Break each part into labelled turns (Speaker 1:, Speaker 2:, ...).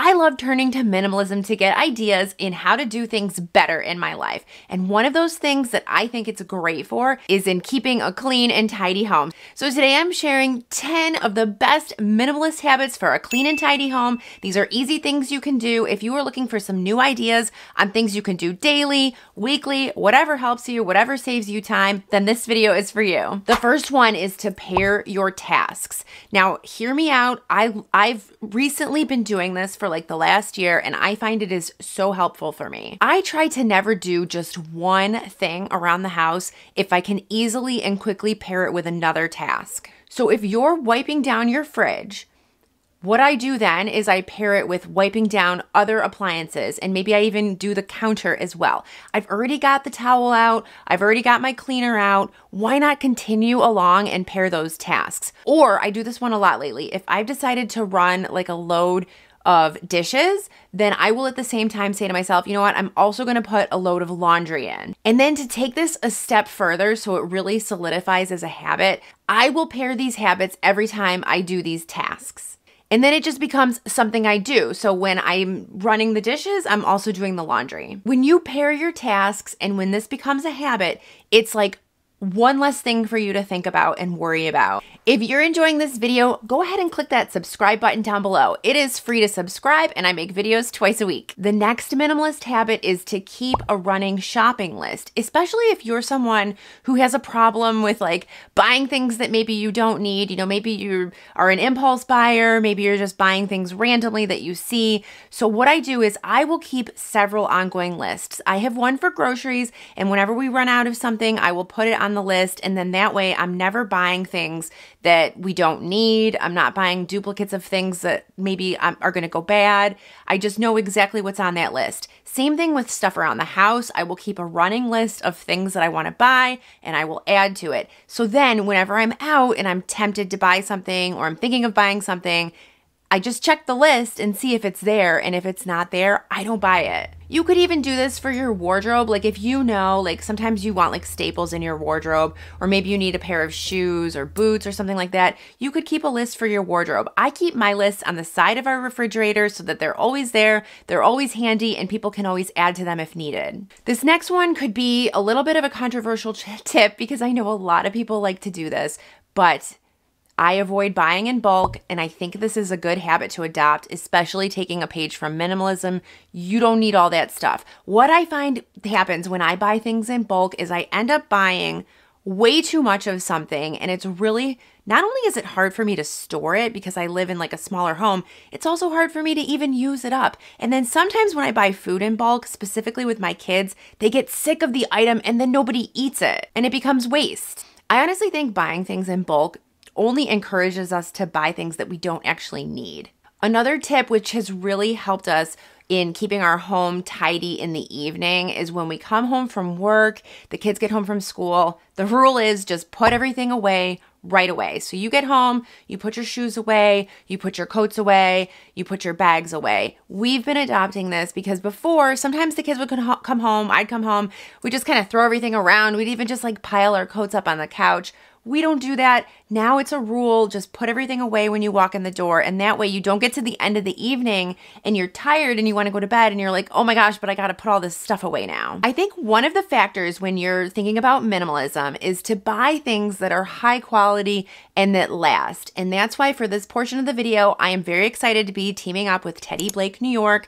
Speaker 1: I love turning to minimalism to get ideas in how to do things better in my life. And one of those things that I think it's great for is in keeping a clean and tidy home. So today I'm sharing 10 of the best minimalist habits for a clean and tidy home. These are easy things you can do if you are looking for some new ideas on things you can do daily, weekly, whatever helps you, whatever saves you time, then this video is for you. The first one is to pair your tasks. Now, hear me out. I've recently been doing this for like the last year, and I find it is so helpful for me. I try to never do just one thing around the house if I can easily and quickly pair it with another task. So if you're wiping down your fridge, what I do then is I pair it with wiping down other appliances, and maybe I even do the counter as well. I've already got the towel out. I've already got my cleaner out. Why not continue along and pair those tasks? Or I do this one a lot lately. If I've decided to run like a load of dishes, then I will at the same time say to myself, you know what, I'm also going to put a load of laundry in. And then to take this a step further so it really solidifies as a habit, I will pair these habits every time I do these tasks. And then it just becomes something I do. So when I'm running the dishes, I'm also doing the laundry. When you pair your tasks and when this becomes a habit, it's like one less thing for you to think about and worry about. If you're enjoying this video, go ahead and click that subscribe button down below. It is free to subscribe, and I make videos twice a week. The next minimalist habit is to keep a running shopping list, especially if you're someone who has a problem with like buying things that maybe you don't need. You know, maybe you are an impulse buyer, maybe you're just buying things randomly that you see. So what I do is I will keep several ongoing lists. I have one for groceries, and whenever we run out of something, I will put it on the list, and then that way I'm never buying things that we don't need. I'm not buying duplicates of things that maybe are going to go bad. I just know exactly what's on that list. Same thing with stuff around the house. I will keep a running list of things that I want to buy, and I will add to it. So then whenever I'm out and I'm tempted to buy something or I'm thinking of buying something, I just check the list and see if it's there, and if it's not there, I don't buy it. You could even do this for your wardrobe. Like if you know, like sometimes you want like staples in your wardrobe, or maybe you need a pair of shoes or boots or something like that, you could keep a list for your wardrobe. I keep my lists on the side of our refrigerator so that they're always there, they're always handy, and people can always add to them if needed. This next one could be a little bit of a controversial tip because I know a lot of people like to do this, but I avoid buying in bulk, and I think this is a good habit to adopt, especially taking a page from minimalism. You don't need all that stuff. What I find happens when I buy things in bulk is I end up buying way too much of something, and it's really, not only is it hard for me to store it because I live in like a smaller home, it's also hard for me to even use it up. And then sometimes when I buy food in bulk, specifically with my kids, they get sick of the item and then nobody eats it, and it becomes waste. I honestly think buying things in bulk only encourages us to buy things that we don't actually need. Another tip which has really helped us in keeping our home tidy in the evening is when we come home from work, the kids get home from school, the rule is just put everything away right away. So you get home, you put your shoes away, you put your coats away, you put your bags away. We've been adopting this because before, sometimes the kids would come home, I'd come home, we'd just kind of throw everything around. We'd even just like pile our coats up on the couch. We don't do that. Now it's a rule. Just put everything away when you walk in the door. And that way you don't get to the end of the evening and you're tired and you want to go to bed and you're like, oh my gosh, but I got to put all this stuff away now. I think one of the factors when you're thinking about minimalism is to buy things that are high quality and that last. And that's why for this portion of the video, I am very excited to be teaming up with Teddy Blake New York.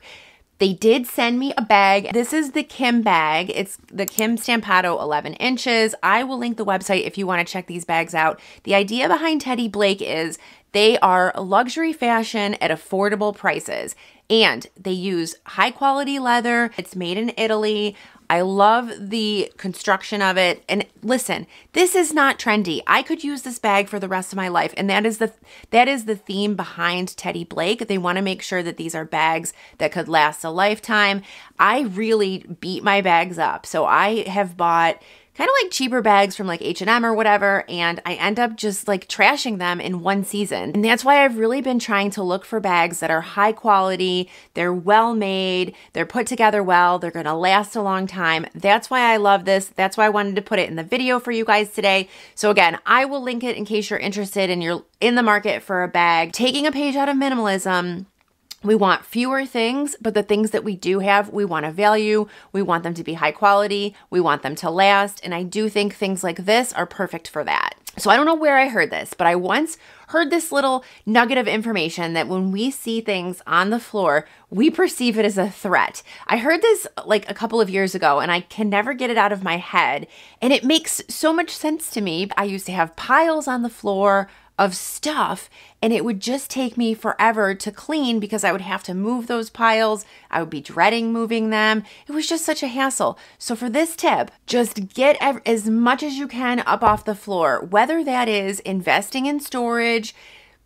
Speaker 1: They did send me a bag. This is the Kim bag. It's the Kim Stampado 11 inches. I will link the website if you want to check these bags out. The idea behind Teddy Blake is they are luxury fashion at affordable prices, and they use high quality leather. It's made in Italy. I love the construction of it. And listen, this is not trendy. I could use this bag for the rest of my life. And that is the theme behind Teddy Blake. They want to make sure that these are bags that could last a lifetime. I really beat my bags up. So I have bought kind of like cheaper bags from like H&M or whatever, and I end up just like trashing them in one season. And that's why I've really been trying to look for bags that are high quality, they're well made, they're put together well, they're gonna last a long time. That's why I love this. That's why I wanted to put it in the video for you guys today. So again, I will link it in case you're interested and you're in the market for a bag. Taking a page out of minimalism, We want fewer things, but the things that we do have, we want to value. We want them to be high quality. We want them to last. And I do think things like this are perfect for that. So I don't know where I heard this, but I once heard this little nugget of information that when we see things on the floor, we perceive it as a threat. I heard this like a couple of years ago and I can never get it out of my head. And it makes so much sense to me. I used to have piles on the floor of stuff and it would just take me forever to clean because I would have to move those piles. I would be dreading moving them. It was just such a hassle. So for this tip, just get as much as you can up off the floor, whether that is investing in storage,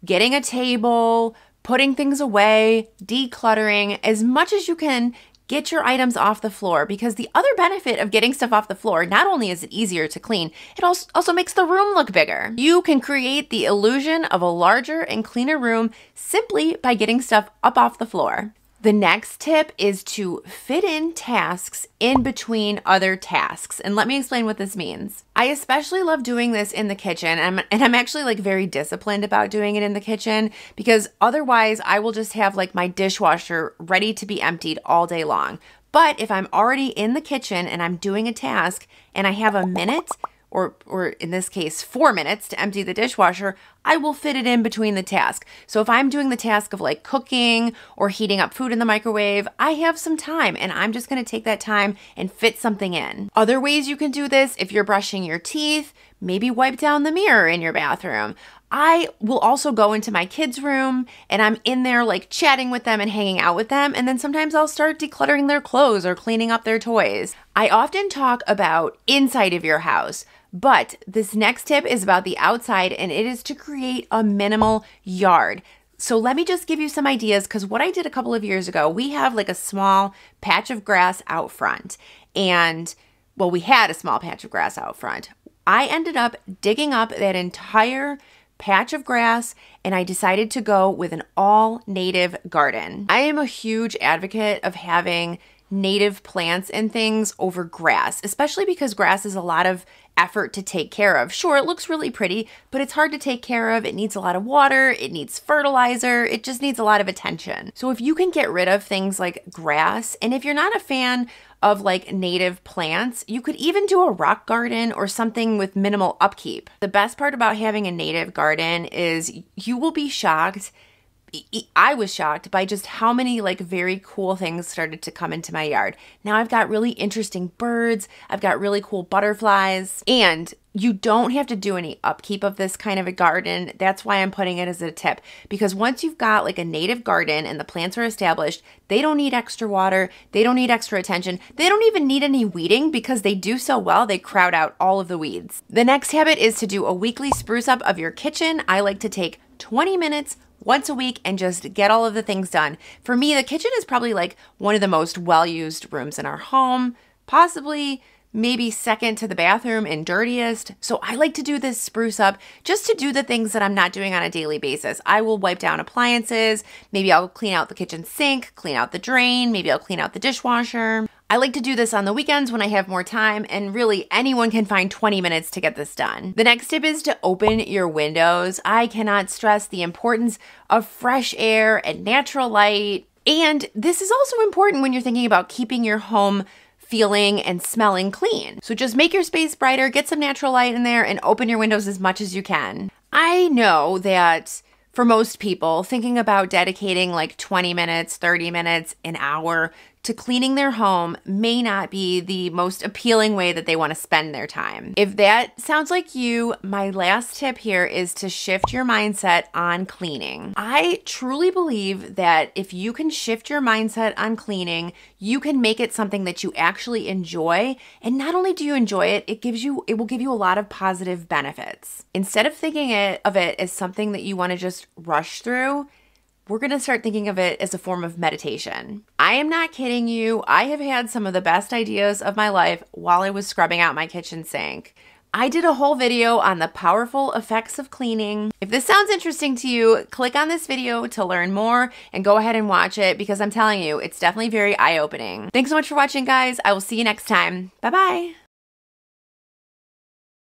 Speaker 1: getting a table, putting things away, decluttering, as much as you can. Get your items off the floor, because the other benefit of getting stuff off the floor, not only is it easier to clean, it also makes the room look bigger. You can create the illusion of a larger and cleaner room simply by getting stuff up off the floor. The next tip is to fit in tasks in between other tasks. And let me explain what this means. I especially love doing this in the kitchen, and I'm actually like very disciplined about doing it in the kitchen, because otherwise I will just have like my dishwasher ready to be emptied all day long. But if I'm already in the kitchen and I'm doing a task and I have a minute, or in this case, 4 minutes to empty the dishwasher, I will fit it in between the task. So if I'm doing the task of like cooking or heating up food in the microwave, I have some time and I'm just gonna take that time and fit something in. Other ways you can do this, if you're brushing your teeth, maybe wipe down the mirror in your bathroom. I will also go into my kids' room and I'm in there like chatting with them and hanging out with them. And then sometimes I'll start decluttering their clothes or cleaning up their toys. I often talk about inside of your house, but this next tip is about the outside, and it is to create a minimal yard. So let me just give you some ideas, because what I did a couple of years ago, we have like a small patch of grass out front. And well, we had a small patch of grass out front. I ended up digging up that entire patch of grass and I decided to go with an all native garden. I am a huge advocate of having native plants and things over grass, especially because grass is a lot of effort to take care of. Sure, it looks really pretty, but it's hard to take care of. It needs a lot of water, it needs fertilizer, it just needs a lot of attention. So if you can get rid of things like grass, and if you're not a fan of like native plants, you could even do a rock garden or something with minimal upkeep. The best part about having a native garden is you will be shocked. I was shocked by just how many like very cool things started to come into my yard. Now I've got really interesting birds, I've got really cool butterflies, and you don't have to do any upkeep of this kind of a garden. That's why I'm putting it as a tip, because once you've got like a native garden and the plants are established, they don't need extra water, they don't need extra attention, they don't even need any weeding, because they do so well, they crowd out all of the weeds. The next habit is to do a weekly spruce up of your kitchen. I like to take 20 minutes once a week and just get all of the things done. For me, the kitchen is probably like one of the most well-used rooms in our home, possibly maybe second to the bathroom and dirtiest. So I like to do this spruce up just to do the things that I'm not doing on a daily basis. I will wipe down appliances, maybe I'll clean out the kitchen sink, clean out the drain, maybe I'll clean out the dishwasher. I like to do this on the weekends when I have more time, and really anyone can find 20 minutes to get this done. The next tip is to open your windows. I cannot stress the importance of fresh air and natural light. And this is also important when you're thinking about keeping your home feeling and smelling clean. So just make your space brighter, get some natural light in there, and open your windows as much as you can. I know that for most people, thinking about dedicating like 20 minutes, 30 minutes, an hour to cleaning their home may not be the most appealing way that they want to spend their time. If that sounds like you, my last tip here is to shift your mindset on cleaning. I truly believe that if you can shift your mindset on cleaning, you can make it something that you actually enjoy. And not only do you enjoy it, it will give you a lot of positive benefits. Instead of thinking of it as something that you want to just rush through, we're going to start thinking of it as a form of meditation. I am not kidding you. I have had some of the best ideas of my life while I was scrubbing out my kitchen sink. I did a whole video on the powerful effects of cleaning. If this sounds interesting to you, click on this video to learn more and go ahead and watch it, because I'm telling you, it's definitely very eye-opening. Thanks so much for watching, guys. I will see you next time. Bye-bye.